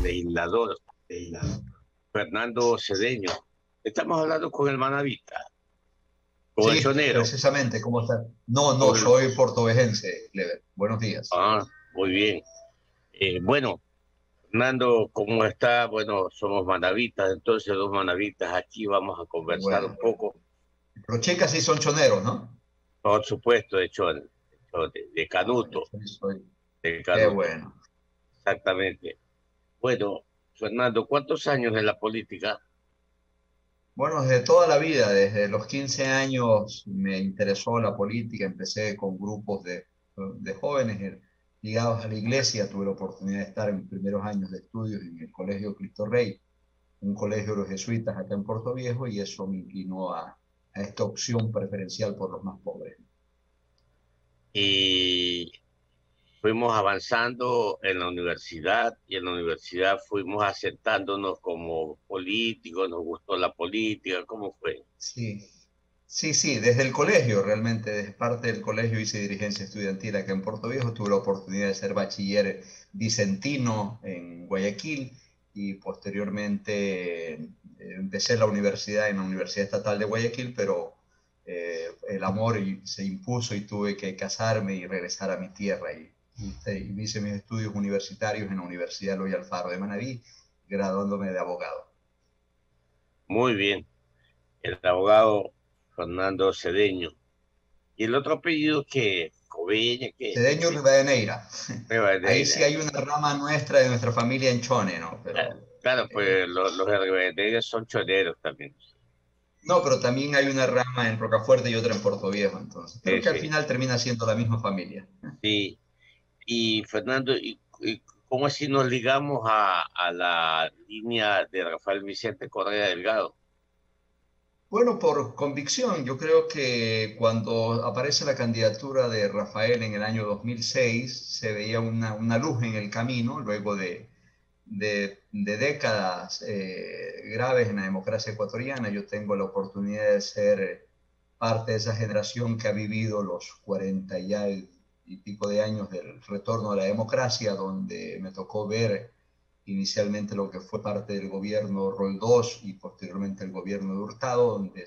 legislador Fernando Cedeño. Estamos hablando con el manavita, con el Sí, chonero. precisamente, ¿cómo está? No, no, con el- soy portovejense, Clever. Buenos días. Ah, muy bien. Bueno, Fernando, ¿cómo está? Bueno, somos manavitas, entonces dos manavitas aquí vamos a Qué conversar un bueno. poco, Los chicas sí son choneros, ¿no? por supuesto, de Canuto, de Qué Canuto, bueno. exactamente. Bueno, Fernando, ¿cuántos años en la política? Bueno, desde toda la vida, desde los 15 años me interesó la política, empecé con grupos de jóvenes ligados a la iglesia, tuve la oportunidad de estar en mis primeros años de estudios en el Colegio Cristo Rey, un colegio de los jesuitas acá en Puerto Viejo, y eso me inclinó a esta opción preferencial por los más pobres. Y fuimos avanzando en la universidad y en la universidad fuimos asentándonos como políticos, nos gustó la política, ¿cómo fue? Sí, sí, desde el colegio realmente, desde parte del colegio hice dirigencia estudiantil acá en Puerto Viejo, tuve la oportunidad de ser bachiller vicentino en Guayaquil y posteriormente empecé la universidad en la Universidad Estatal de Guayaquil, pero el amor se impuso y tuve que casarme y regresar a mi tierra y hice mis estudios universitarios en la Universidad Eloy Alfaro de Manabí, graduándome de abogado. Muy bien, el abogado Fernando Cedeño. Y el otro apellido que, Coveña, que Cedeño Rivadeneira. Ahí sí Rivadeneira. hay una rama nuestra de nuestra familia en Chone, ¿no? Pero, Claro, eh, pues los de Rivadeneira son choneros también. no, pero también hay una rama en Rocafuerte y otra en Puerto Viejo, entonces. Pero Sí, que al sí, final termina siendo la misma familia. sí. Y Fernando, ¿y cómo así nos ligamos a la línea de Rafael Vicente Correa Delgado? Bueno, por convicción, yo creo que cuando aparece la candidatura de Rafael en el año 2006, se veía una luz en el camino, luego de décadas graves en la democracia ecuatoriana. Yo tengo la oportunidad de ser parte de esa generación que ha vivido los 40 y pico de años del retorno a la democracia, donde me tocó ver inicialmente lo que fue parte del gobierno Roldós y posteriormente el gobierno de Hurtado, donde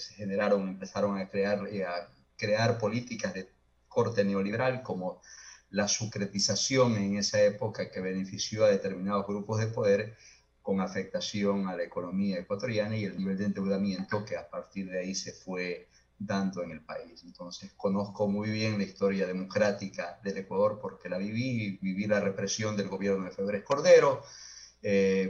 empezaron a crear políticas de corte neoliberal como la sucretización en esa época que benefició a determinados grupos de poder con afectación a la economía ecuatoriana y el nivel de endeudamiento que a partir de ahí se fue dando en el país. Entonces conozco muy bien la historia democrática del Ecuador porque la viví la represión del gobierno de Febres Cordero,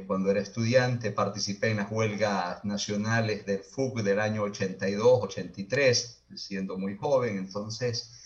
cuando era estudiante participé en las huelgas nacionales del FUC del año 82, 83, siendo muy joven, entonces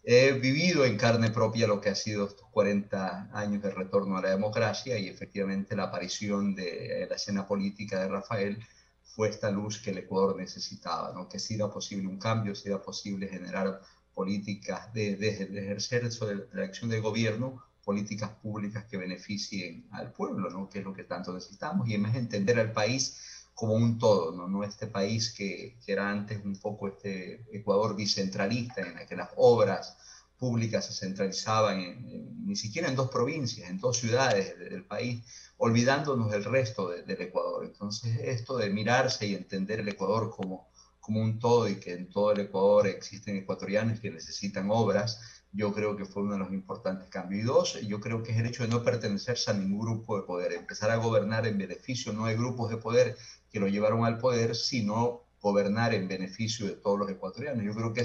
he vivido en carne propia lo que ha sido estos 40 años de retorno a la democracia y efectivamente la aparición de la escena política de Rafael fue esta luz que el Ecuador necesitaba, ¿no? Que si era posible un cambio, si era posible generar políticas de ejercer sobre la acción del gobierno, políticas públicas que beneficien al pueblo, ¿no? Que es lo que tanto necesitamos, y además entender al país como un todo, ¿no? No este país que era antes un poco este Ecuador bicentralista, en el que las obras públicas se centralizaban ni siquiera en dos provincias, en dos ciudades del país, olvidándonos del resto del Ecuador. Entonces, esto de mirarse y entender el Ecuador como un todo y que en todo el Ecuador existen ecuatorianos que necesitan obras, yo creo que fue uno de los importantes cambios. Y dos, yo creo que es el hecho de no pertenecerse a ningún grupo de poder, empezar a gobernar en beneficio no de grupos de poder que lo llevaron al poder, sino gobernar en beneficio de todos los ecuatorianos. Yo creo que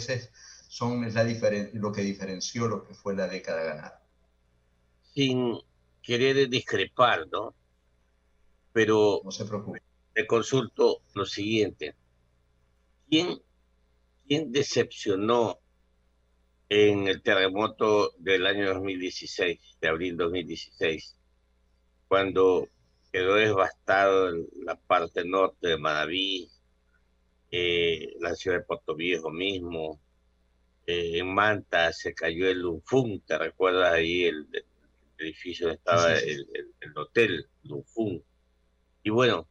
lo que diferenció lo que fue la década ganada. Sin querer discrepar, ¿no? Pero No se preocupe. te consulto lo siguiente. ¿Quién, quién decepcionó en el terremoto del año 2016, de abril 2016, cuando quedó devastado la parte norte de Manabí, la ciudad de Puerto Viejo mismo, en Manta se cayó el Lunfún, ¿te recuerdas ahí el edificio donde Sí, estaba sí, sí. el hotel Lunfún? Y bueno,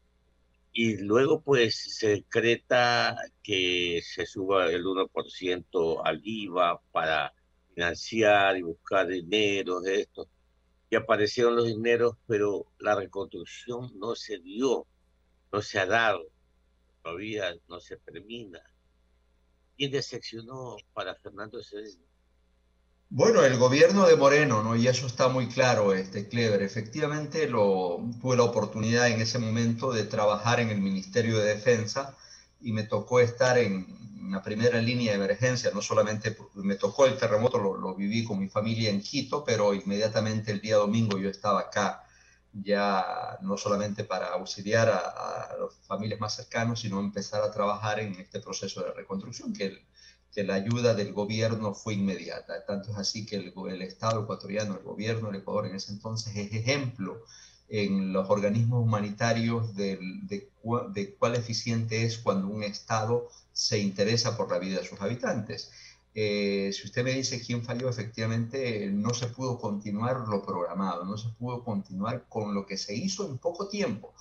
y luego pues se decreta que se suba el 1% al IVA para financiar y buscar dinero de esto. y aparecieron los dineros, pero la reconstrucción no se dio, no se ha dado, todavía no se termina. ¿Quién decepcionó para Fernando Cedeño? Bueno, el gobierno de Moreno, ¿no? Y eso está muy claro, Clever. Efectivamente, tuve la oportunidad en ese momento de trabajar en el Ministerio de Defensa y me tocó estar en la primera línea de emergencia. No solamente me tocó el terremoto, lo viví con mi familia en Quito, pero inmediatamente el día domingo yo estaba acá ya no solamente para auxiliar a las familias más cercanas, sino empezar a trabajar en este proceso de reconstrucción, que la ayuda del gobierno fue inmediata. Tanto es así que el Estado ecuatoriano, el gobierno del Ecuador en ese entonces es ejemplo en los organismos humanitarios de cuál eficiente es cuando un Estado se interesa por la vida de sus habitantes. Si usted me dice quién falló, efectivamente no se pudo continuar lo programado, no se pudo continuar con lo que se hizo en poco tiempo.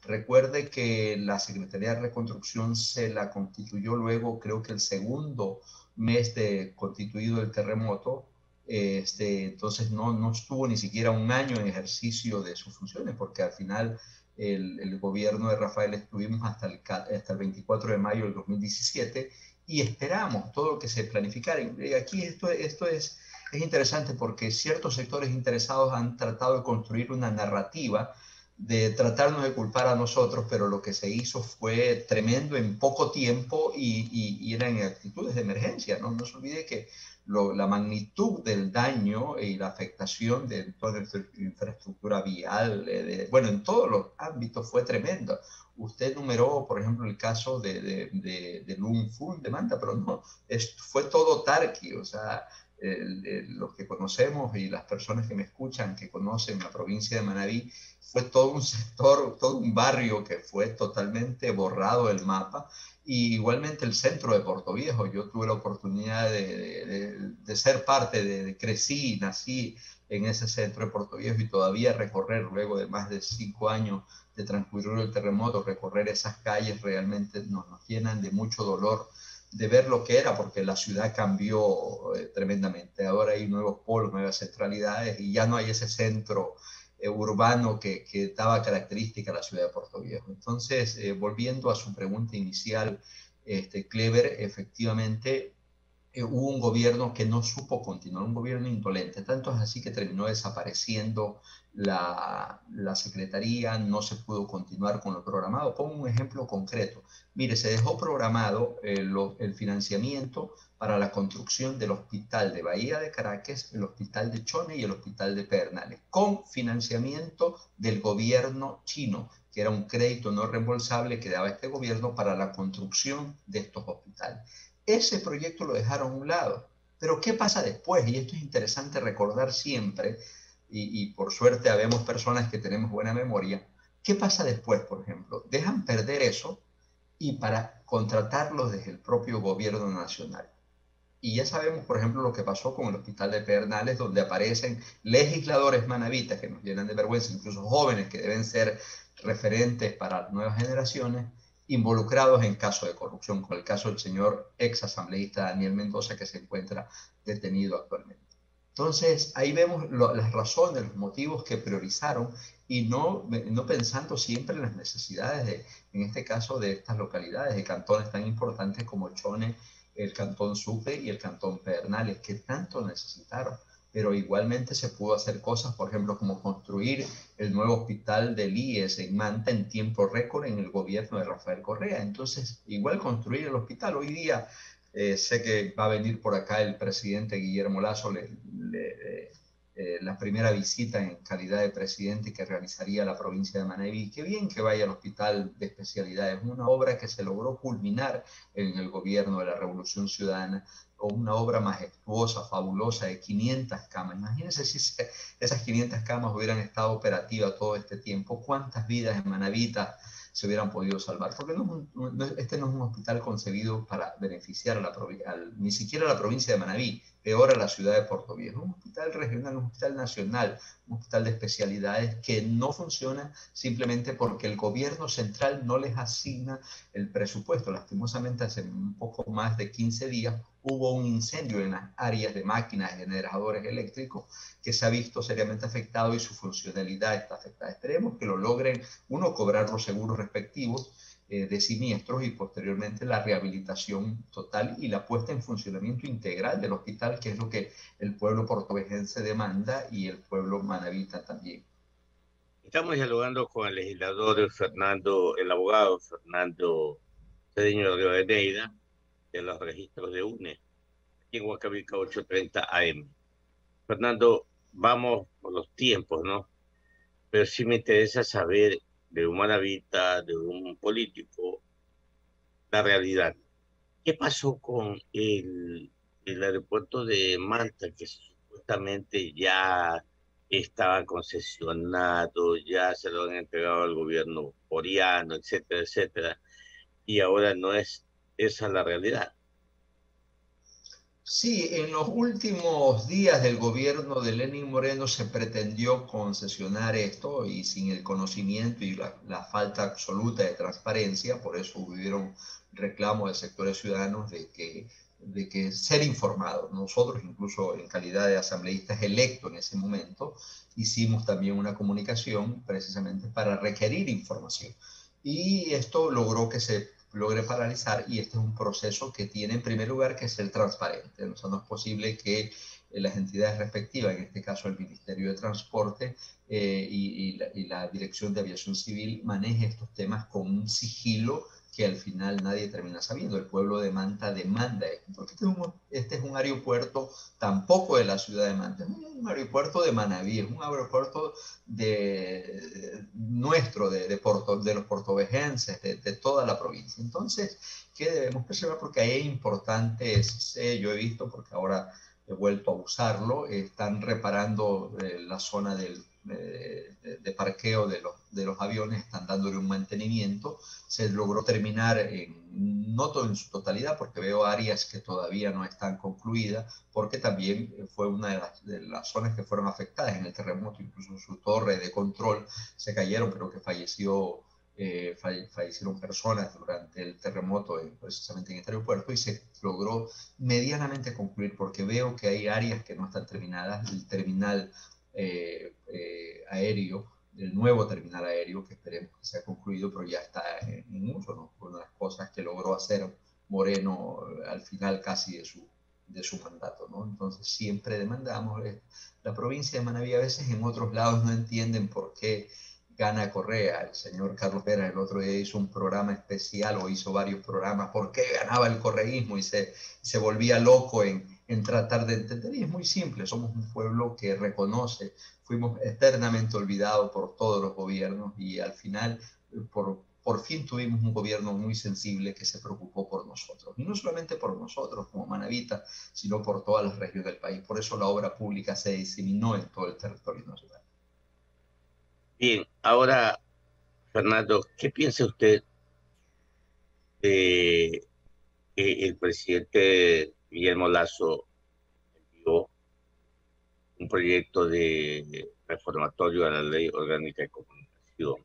Recuerde que la Secretaría de Reconstrucción se la constituyó luego, creo que el segundo mes de constituido el terremoto. Entonces no estuvo ni siquiera un año en ejercicio de sus funciones, porque al final el gobierno de Rafael estuvimos hasta el 24 de mayo del 2017 y esperamos todo lo que se planificara. Y aquí esto es interesante porque ciertos sectores interesados han tratado de construir una narrativa de tratarnos de culpar a nosotros, pero lo que se hizo fue tremendo en poco tiempo y eran actitudes de emergencia, ¿no? No se olvide que la magnitud del daño y la afectación de toda la infraestructura vial, bueno, en todos los ámbitos fue tremendo. Usted numeró, por ejemplo, el caso de Lun Fun de Manta, pero no, fue todo Tarqui, o sea, los que conocemos y las personas que me escuchan que conocen la provincia de Manabí, fue todo un sector, todo un barrio que fue totalmente borrado del mapa. Y igualmente el centro de Puerto Viejo, yo tuve la oportunidad de ser parte, crecí y nací en ese centro de Puerto Viejo y todavía recorrer, luego de más de 5 años de transcurrir el terremoto, recorrer esas calles realmente nos llenan de mucho dolor de ver lo que era, porque la ciudad cambió tremendamente. Ahora hay nuevos polos, nuevas centralidades y ya no hay ese centro urbano que daba característica a la ciudad de Puerto Viejo. Entonces, volviendo a su pregunta inicial, Clever, efectivamente, hubo un gobierno que no supo continuar, un gobierno indolente. Tanto es así que terminó desapareciendo la secretaría, no se pudo continuar con lo programado. Pongo un ejemplo concreto. Mire, se dejó programado el financiamiento para la construcción del hospital de Bahía de Caracas, el hospital de Chone y el hospital de Pedernales, con financiamiento del gobierno chino, que era un crédito no reembolsable que daba este gobierno para la construcción de estos hospitales. Ese proyecto lo dejaron a un lado. Pero ¿qué pasa después? Y esto es interesante recordar siempre, y por suerte habemos personas que tenemos buena memoria. ¿Qué pasa después, por ejemplo? Dejan perder eso y para contratarlos desde el propio gobierno nacional. Y ya sabemos, por ejemplo, lo que pasó con el hospital de Pedernales, donde aparecen legisladores manavitas que nos llenan de vergüenza, incluso jóvenes que deben ser referentes para las nuevas generaciones, involucrados en casos de corrupción, como el caso del señor ex asambleísta Daniel Mendoza, que se encuentra detenido actualmente. Entonces, ahí vemos las razones, los motivos que priorizaron y no pensando siempre en las necesidades, en este caso, de estas localidades, de cantones tan importantes como Chone, el cantón Sucre y el cantón Pedernales, que tanto necesitaron. Pero igualmente se pudo hacer cosas, por ejemplo, como construir el nuevo hospital del IES en Manta en tiempo récord en el gobierno de Rafael Correa. Entonces, igual construir el hospital. Hoy día sé que va a venir por acá el presidente Guillermo Lasso, la primera visita en calidad de presidente que realizaría la provincia de Manabí. Qué bien que vaya al hospital de especialidades, una obra que se logró culminar en el gobierno de la Revolución Ciudadana, o una obra majestuosa, fabulosa, de 500 camas. Imagínense si esas 500 camas hubieran estado operativas todo este tiempo, cuántas vidas en Manabita se hubieran podido salvar, porque este no es un hospital concebido para beneficiar ni siquiera a la provincia de Manabí, peor a la ciudad de Portoviejo. Un hospital regional, un hospital nacional, un hospital de especialidades que no funciona simplemente porque el gobierno central no les asigna el presupuesto. Lastimosamente, hace un poco más de 15 días hubo un incendio en las áreas de máquinas, generadores eléctricos, que se ha visto seriamente afectado y su funcionalidad está afectada. Esperemos que lo logren, uno, cobrar los seguros respectivos de siniestros y posteriormente la rehabilitación total y la puesta en funcionamiento integral del hospital, que es lo que el pueblo portovejense demanda y el pueblo manabita también. Estamos dialogando con el legislador Fernando, el abogado Fernando Cedeño de Rivadeneira, de los registros de UNE, aquí en Huancavelica 8:30 AM. Fernando, vamos por los tiempos, ¿no? Pero sí me interesa saber de un manabita, de un político, la realidad. ¿Qué pasó con el aeropuerto de Manta, que supuestamente ya estaba concesionado, ya se lo han entregado al gobierno coreano, etcétera, etcétera, y ahora no es esa la realidad? Sí, en los últimos días del gobierno de Lenín Moreno se pretendió concesionar esto y sin el conocimiento y la falta absoluta de transparencia, por eso hubieron reclamos de sectores ciudadanos de que ser informados. Nosotros, incluso en calidad de asambleístas electos en ese momento, hicimos también una comunicación precisamente para requerir información. Y esto logró que se logre paralizar y este es un proceso que tiene en primer lugar que ser transparente. O sea, no es posible que las entidades respectivas, en este caso el Ministerio de Transporte y la Dirección de Aviación Civil, maneje estos temas con un sigilo que al final nadie termina sabiendo. El pueblo de Manta demanda esto, porque este es un aeropuerto tampoco de la ciudad de Manta, es un aeropuerto de Manabí, es un aeropuerto nuestro, de los portovejenses, de toda la provincia. Entonces, ¿qué debemos preservar? Porque ahí hay importantes, yo he visto, porque ahora he vuelto a usarlo, están reparando la zona de parqueo de los aviones, están dándole un mantenimiento, se logró terminar no todo en su totalidad, porque veo áreas que todavía no están concluidas, porque también fue una de las zonas que fueron afectadas en el terremoto, incluso su torre de control se cayeron, creo que fallecieron personas durante el terremoto precisamente en este aeropuerto y se logró medianamente concluir porque veo que hay áreas que no están terminadas, el terminal aéreo, el nuevo terminal aéreo que esperemos que sea concluido, pero ya está en uso, ¿no? Una de las cosas que logró hacer Moreno al final casi de su mandato, ¿no? Entonces siempre demandamos, la provincia de Manabí a veces en otros lados no entienden por qué gana Correa. El señor Carlos Vera el otro día hizo un programa especial o hizo varios programas por qué ganaba el correísmo y se volvía loco en tratar de entender. Y es muy simple, somos un pueblo que reconoce, fuimos eternamente olvidados por todos los gobiernos y al final, por fin tuvimos un gobierno muy sensible que se preocupó por nosotros. Y no solamente por nosotros como Manabita, sino por todas las regiones del país. Por eso la obra pública se diseminó en todo el territorio nacional. Bien, ahora, Fernando, ¿qué piensa usted de que el presidente Guillermo Lazo envió un proyecto de reformatorio a la Ley Orgánica de Comunicación?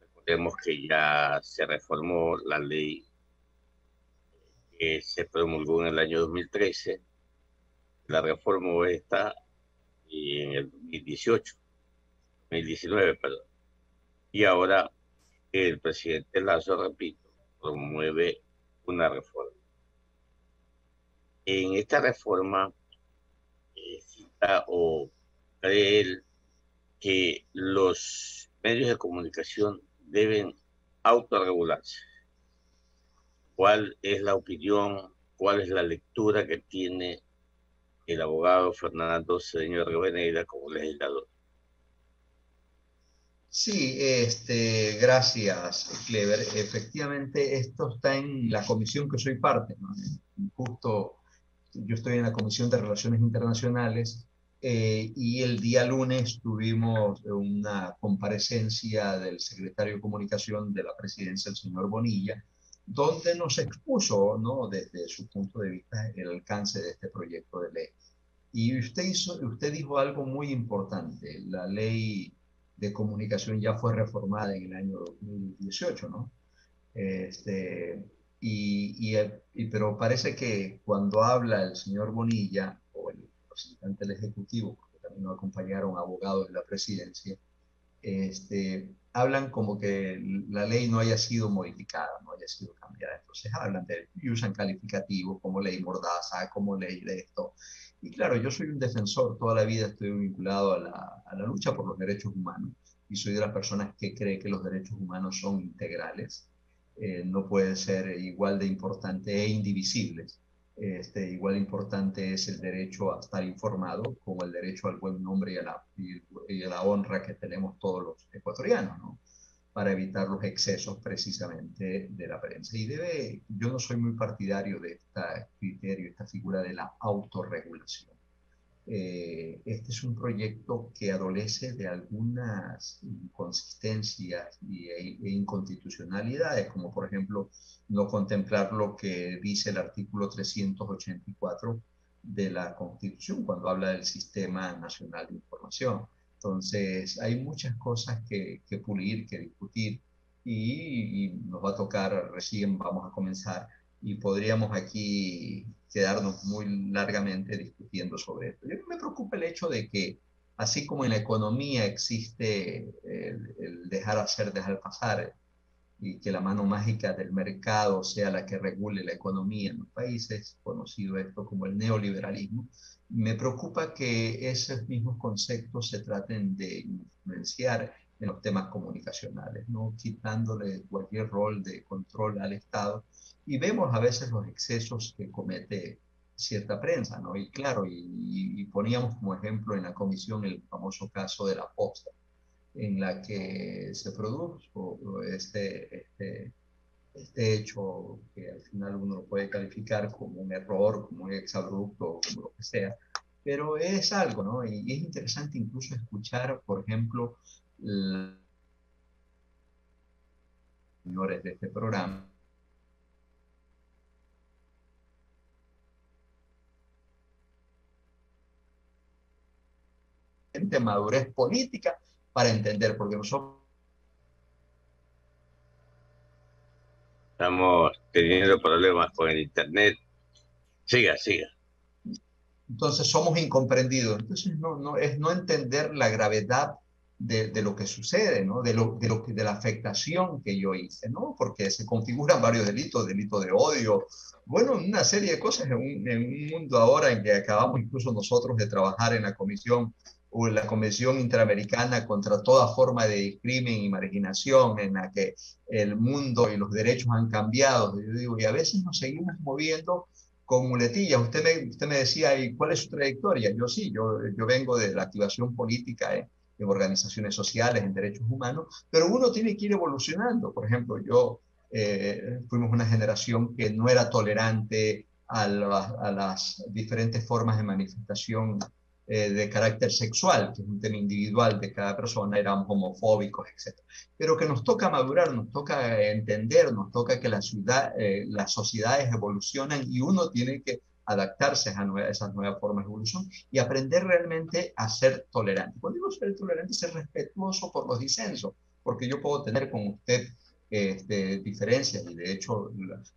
Recordemos que ya se reformó la ley que se promulgó en el año 2013, la reformó esta y en el 2019, perdón. Y ahora el presidente Lazo, repito, promueve una reforma. En esta reforma cita o cree él que los medios de comunicación deben autorregularse. ¿Cuál es la opinión, cuál es la lectura que tiene el abogado Fernando Cedeño Rivadeneira como legislador? Sí, gracias, Clever. Efectivamente, esto está en la comisión que soy parte, ¿no? Justo yo estoy en la Comisión de Relaciones Internacionales y el día lunes tuvimos una comparecencia del secretario de Comunicación de la presidencia, el señor Bonilla, donde nos expuso, ¿no?, desde su punto de vista el alcance de este proyecto de ley. Y usted dijo algo muy importante. La ley de comunicación ya fue reformada en el año 2018, ¿no? Este, pero parece que cuando habla el señor Bonilla o el representante del Ejecutivo, porque también nos acompañaron abogados de la presidencia, hablan como que la ley no haya sido modificada, no haya sido cambiada. Entonces hablan y usan calificativos como ley mordaza, como ley de esto. Y claro, yo soy un defensor, toda la vida estoy vinculado a la lucha por los derechos humanos y soy de las personas que cree que los derechos humanos son integrales, no pueden ser igual de importantes e indivisibles. Igual importante es el derecho a estar informado como el derecho al buen nombre y a la honra que tenemos todos los ecuatorianos, ¿no? Para evitar los excesos precisamente de la prensa. Yo no soy muy partidario de este criterio, esta figura de la autorregulación. Este es un proyecto que adolece de algunas inconsistencias e inconstitucionalidades, como por ejemplo no contemplar lo que dice el artículo 384 de la Constitución cuando habla del Sistema Nacional de Información. Entonces, hay muchas cosas que pulir, que discutir y nos va a tocar, recién vamos a comenzar y podríamos aquí quedarnos muy largamente discutiendo sobre esto. Yo me preocupa el hecho de que, así como en la economía existe el dejar hacer, dejar pasar, y que la mano mágica del mercado sea la que regule la economía en los países, conocido esto como el neoliberalismo, me preocupa que esos mismos conceptos se traten de influenciar en los temas comunicacionales, ¿no?, quitándole cualquier rol de control al Estado. Y vemos a veces los excesos que comete cierta prensa, ¿no? Y claro, y poníamos como ejemplo en la comisión el famoso caso de la posta, en la que se produjo este hecho que al final uno lo puede calificar como un error, como un exabrupto, como lo que sea, pero es algo, ¿no? Y es interesante incluso escuchar, por ejemplo, los señores de este programa, gente madurez política para entender, porque nosotros Estamos teniendo problemas con el internet. Siga, siga. entonces somos incomprendidos. Entonces es no entender la gravedad de lo que sucede, ¿no? De la afectación que yo hice, ¿no? Porque se configuran varios delitos, delito de odio, bueno, una serie de cosas en un mundo ahora en que acabamos incluso nosotros de trabajar en la comisión o en la Convención Interamericana contra toda forma de discrimen y marginación, en la que el mundo y los derechos han cambiado. Yo digo, y a veces nos seguimos moviendo con muletillas. Usted me decía, ¿y cuál es su trayectoria? Yo sí, yo vengo de la activación política en organizaciones sociales, en derechos humanos, pero uno tiene que ir evolucionando. Por ejemplo, fuimos una generación que no era tolerante a las diferentes formas de manifestación de carácter sexual, que es un tema individual de cada persona, éramos homofóbicos, etc. Pero que nos toca madurar, nos toca entender, nos toca que las sociedades evolucionan y uno tiene que adaptarse a esas nuevas formas de evolución y aprender realmente a ser tolerante. Cuando digo ser tolerante, ser respetuoso por los disensos, porque yo puedo tener con usted diferencias y de hecho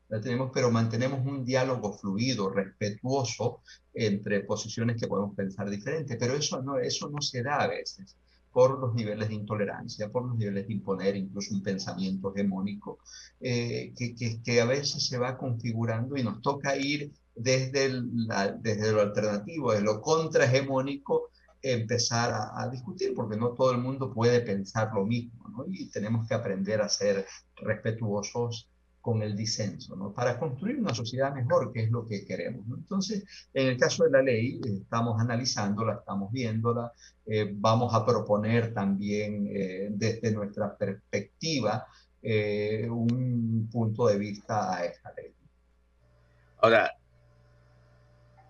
la tenemos, pero mantenemos un diálogo fluido, respetuoso entre posiciones que podemos pensar diferentes, pero eso no se da a veces por los niveles de intolerancia, por los niveles de imponer incluso un pensamiento hegemónico que a veces se va configurando y nos toca ir desde lo alternativo, desde lo contrahegemónico, empezar a discutir, porque no todo el mundo puede pensar lo mismo, ¿no? Y tenemos que aprender a ser respetuosos con el disenso, ¿no? Para construir una sociedad mejor, que es lo que queremos, ¿no? Entonces, en el caso de la ley, estamos analizándola, estamos viéndola, vamos a proponer también desde nuestra perspectiva un punto de vista a esta ley. Ahora,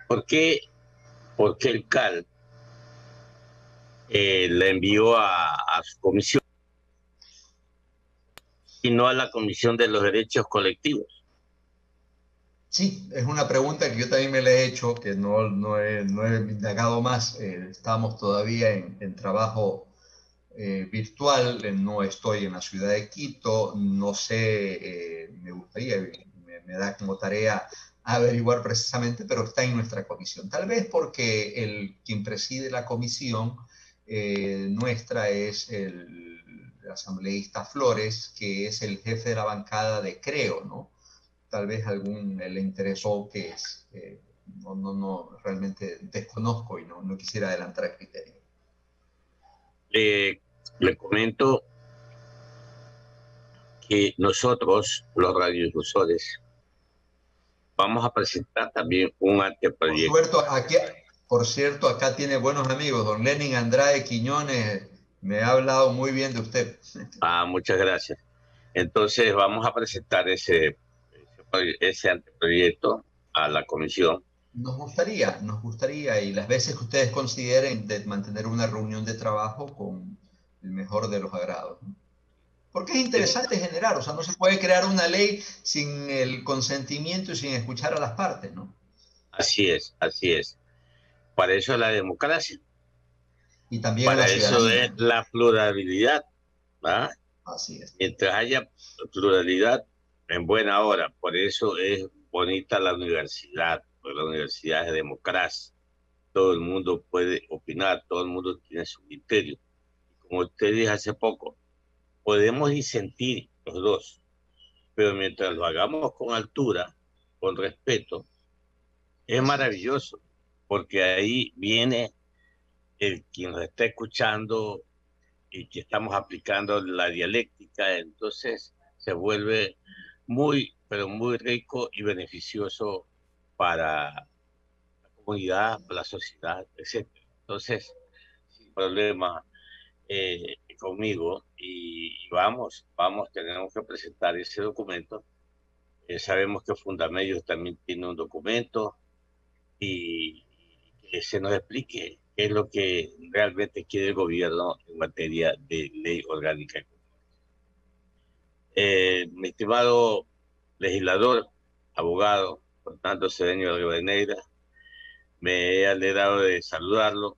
¿por qué el CAL la envió a su comisión? y no a la Comisión de los Derechos Colectivos? Sí, es una pregunta que yo también me la he hecho, que no he indagado más. Estamos todavía en trabajo virtual, no estoy en la ciudad de Quito, no sé, me gustaría, me da como tarea averiguar precisamente, pero está en nuestra comisión. Tal vez porque quien preside la comisión nuestra es el asambleísta Flores, que es el jefe de la bancada de Creo, ¿no? Tal vez le interesó que es, realmente desconozco y no quisiera adelantar el criterio. Le comento que nosotros, los radiodifusores, vamos a presentar también un anteproyecto. Por cierto, acá tiene buenos amigos, don Lenin Andrade Quiñones, me ha hablado muy bien de usted. Muchas gracias. Entonces vamos a presentar ese anteproyecto a la comisión. Nos gustaría, y las veces que ustedes consideren de mantener una reunión de trabajo con el mejor de los agrados, ¿no? Porque es Es- interesante generar, o sea, no se puede crear una ley sin el consentimiento y sin escuchar a las partes, ¿no? Así es, así es. Para eso es la democracia, Y también a la para eso ciudadanía, es ¿no? la pluralidad, ¿va? Así es. Mientras haya pluralidad, en buena hora. Por eso es bonita la universidad, porque la universidad es democracia. Todo el mundo puede opinar, todo el mundo tiene su criterio. Como usted dijo hace poco, podemos disentir los dos, pero mientras lo hagamos con altura, con respeto, es Así es. maravilloso, porque ahí viene quien nos está escuchando y que estamos aplicando la dialéctica, entonces se vuelve muy, pero muy rico y beneficioso para la comunidad, para la sociedad, etcétera. Entonces, sin problema conmigo y vamos, tenemos que presentar ese documento. Sabemos que Fundamedios también tiene un documento y que se nos explique qué es lo que realmente quiere el gobierno en materia de ley orgánica. Mi estimado legislador, abogado, Fernando Cedeño de Rivadeneira, me he alegrado de saludarlo,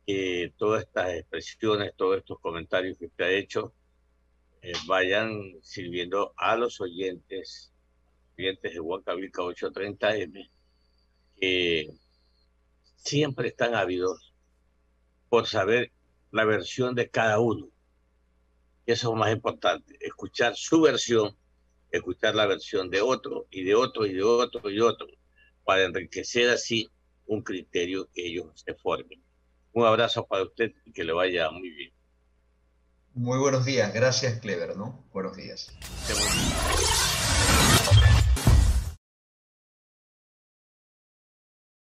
que todas estas expresiones, todos estos comentarios que usted ha hecho, vayan sirviendo a los oyentes de Huancavilca 830M, que siempre están ávidos por saber la versión de cada uno. Y eso es lo más importante, escuchar su versión, escuchar la versión de otro y de otro y de otro y de otro, para enriquecer así un criterio que ellos se formen. Un abrazo para usted y que le vaya muy bien. Muy buenos días. Gracias, Clever, ¿no? Buenos días. Qué bonito.